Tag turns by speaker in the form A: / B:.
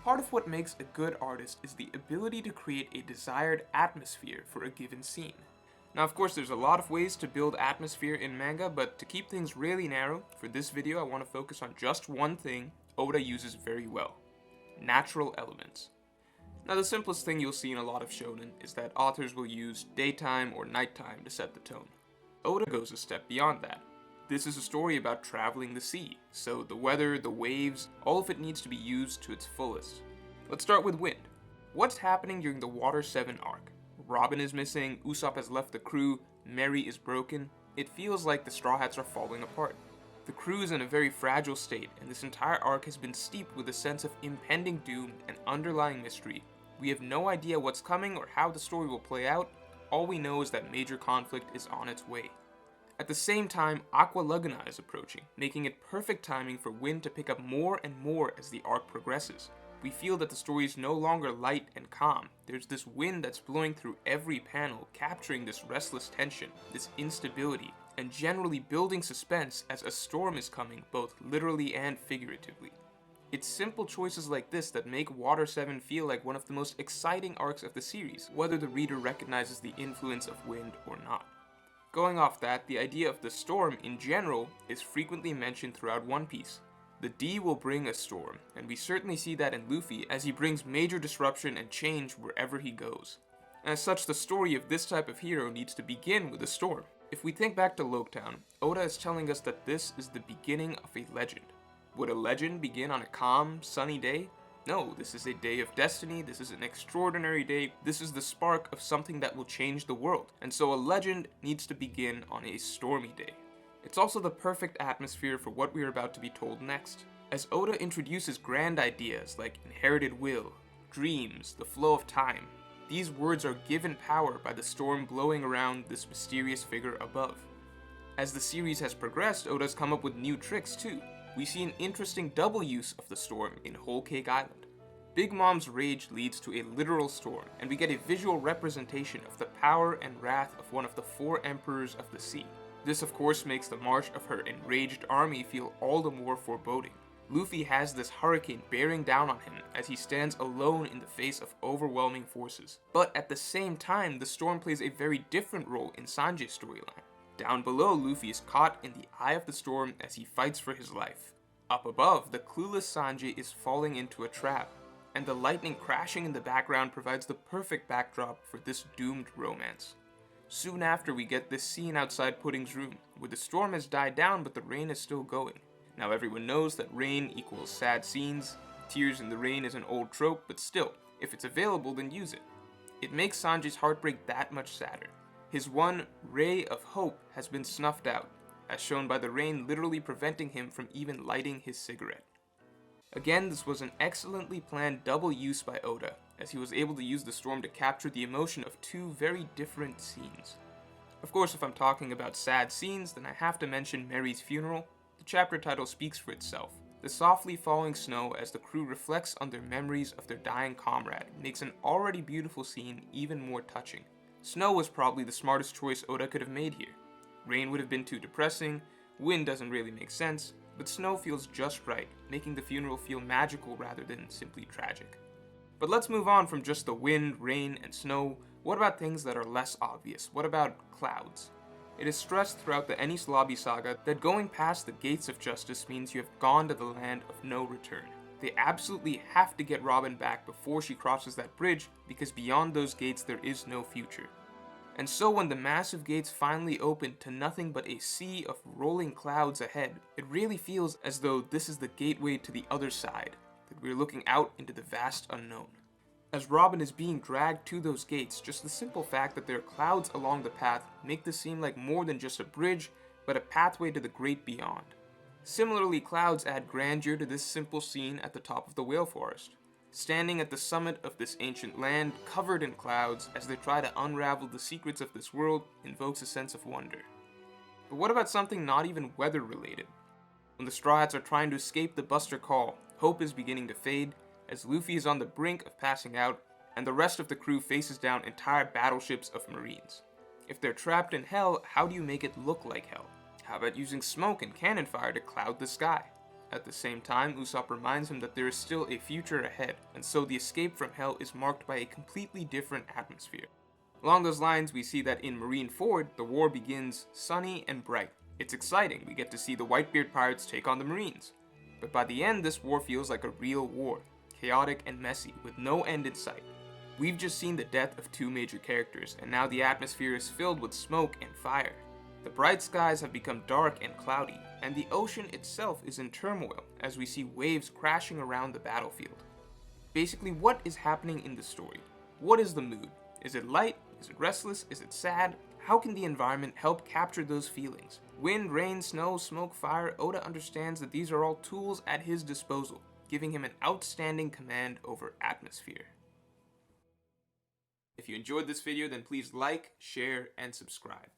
A: part of what makes a good artist is the ability to create a desired atmosphere for a given scene. Now of course there's a lot of ways to build atmosphere in manga, but to keep things really narrow, for this video I want to focus on just one thing Oda uses very well: natural elements. Now the simplest thing you'll see in a lot of shonen is that authors will use daytime or nighttime to set the tone. Oda goes a step beyond that. This is a story about traveling the sea, so the weather, the waves, all of it needs to be used to its fullest. Let's start with wind. What's happening during the Water 7 arc? Robin is missing, Usopp has left the crew, Mary is broken. It feels like the Straw Hats are falling apart. The crew is in a very fragile state, and this entire arc has been steeped with a sense of impending doom and underlying mystery. We have no idea what's coming or how the story will play out. All we know is that major conflict is on its way. At the same time, Aqua Laguna is approaching, making it perfect timing for wind to pick up more and more as the arc progresses. We feel that the story is no longer light and calm. There's this wind that's blowing through every panel, capturing this restless tension, this instability, and generally building suspense as a storm is coming, both literally and figuratively. It's simple choices like this that make Water 7 feel like one of the most exciting arcs of the series, whether the reader recognizes the influence of wind or not. Going off that, the idea of the storm in general is frequently mentioned throughout One Piece. The D will bring a storm, and we certainly see that in Luffy as he brings major disruption and change wherever he goes. As such, the story of this type of hero needs to begin with a storm. If we think back to Loketown, Oda is telling us that this is the beginning of a legend. Would a legend begin on a calm, sunny day? No, this is a day of destiny, this is an extraordinary day, this is the spark of something that will change the world, and so a legend needs to begin on a stormy day. It's also the perfect atmosphere for what we are about to be told next. As Oda introduces grand ideas like inherited will, dreams, the flow of time, these words are given power by the storm blowing around this mysterious figure above. As the series has progressed, Oda's come up with new tricks too. We see an interesting double use of the storm in Whole Cake Island. Big Mom's rage leads to a literal storm, and we get a visual representation of the power and wrath of one of the 4 emperors of the sea. This of course makes the march of her enraged army feel all the more foreboding. Luffy has this hurricane bearing down on him as he stands alone in the face of overwhelming forces. But at the same time, the storm plays a very different role in Sanji's storyline. Down below, Luffy is caught in the eye of the storm as he fights for his life. Up above, the clueless Sanji is falling into a trap, and the lightning crashing in the background provides the perfect backdrop for this doomed romance. Soon after, we get this scene outside Pudding's room, where the storm has died down but the rain is still going. Now everyone knows that rain equals sad scenes. Tears in the rain is an old trope, but still, if it's available, then use it. It makes Sanji's heartbreak that much sadder. His one ray of hope has been snuffed out, as shown by the rain literally preventing him from even lighting his cigarette. Again, this was an excellently planned double use by Oda, as he was able to use the storm to capture the emotion of 2 very different scenes. Of course, if I'm talking about sad scenes, then I have to mention Mary's funeral. The chapter title speaks for itself. The softly falling snow as the crew reflects on their memories of their dying comrade makes an already beautiful scene even more touching. Snow was probably the smartest choice Oda could have made here. Rain would have been too depressing, wind doesn't really make sense, but snow feels just right, making the funeral feel magical rather than simply tragic. But let's move on from just the wind, rain, and snow. What about things that are less obvious? What about clouds? It is stressed throughout the Enies Lobby saga that going past the gates of justice means you have gone to the land of no return. They absolutely have to get Robin back before she crosses that bridge, because beyond those gates there is no future. And so when the massive gates finally open to nothing but a sea of rolling clouds ahead, it really feels as though this is the gateway to the other side, that we're looking out into the vast unknown. As Robin is being dragged to those gates, just the simple fact that there are clouds along the path make this seem like more than just a bridge, but a pathway to the great beyond. Similarly, clouds add grandeur to this simple scene at the top of the Whale Forest. Standing at the summit of this ancient land, covered in clouds, as they try to unravel the secrets of this world, invokes a sense of wonder. But what about something not even weather related? When the Straw Hats are trying to escape the Buster Call, hope is beginning to fade, as Luffy is on the brink of passing out, and the rest of the crew faces down entire battleships of Marines. If they're trapped in hell, how do you make it look like hell? How about using smoke and cannon fire to cloud the sky? At the same time, Usopp reminds him that there is still a future ahead, and so the escape from Hell is marked by a completely different atmosphere. Along those lines, we see that in Marineford, the war begins sunny and bright. It's exciting, we get to see the Whitebeard pirates take on the Marines. But by the end, this war feels like a real war, chaotic and messy, with no end in sight. We've just seen the death of two major characters, and now the atmosphere is filled with smoke and fire. The bright skies have become dark and cloudy, and the ocean itself is in turmoil as we see waves crashing around the battlefield. Basically, what is happening in the story? What is the mood? Is it light? Is it restless? Is it sad? How can the environment help capture those feelings? Wind, rain, snow, smoke, fire, Oda understands that these are all tools at his disposal, giving him an outstanding command over atmosphere. If you enjoyed this video, then please like, share, and subscribe.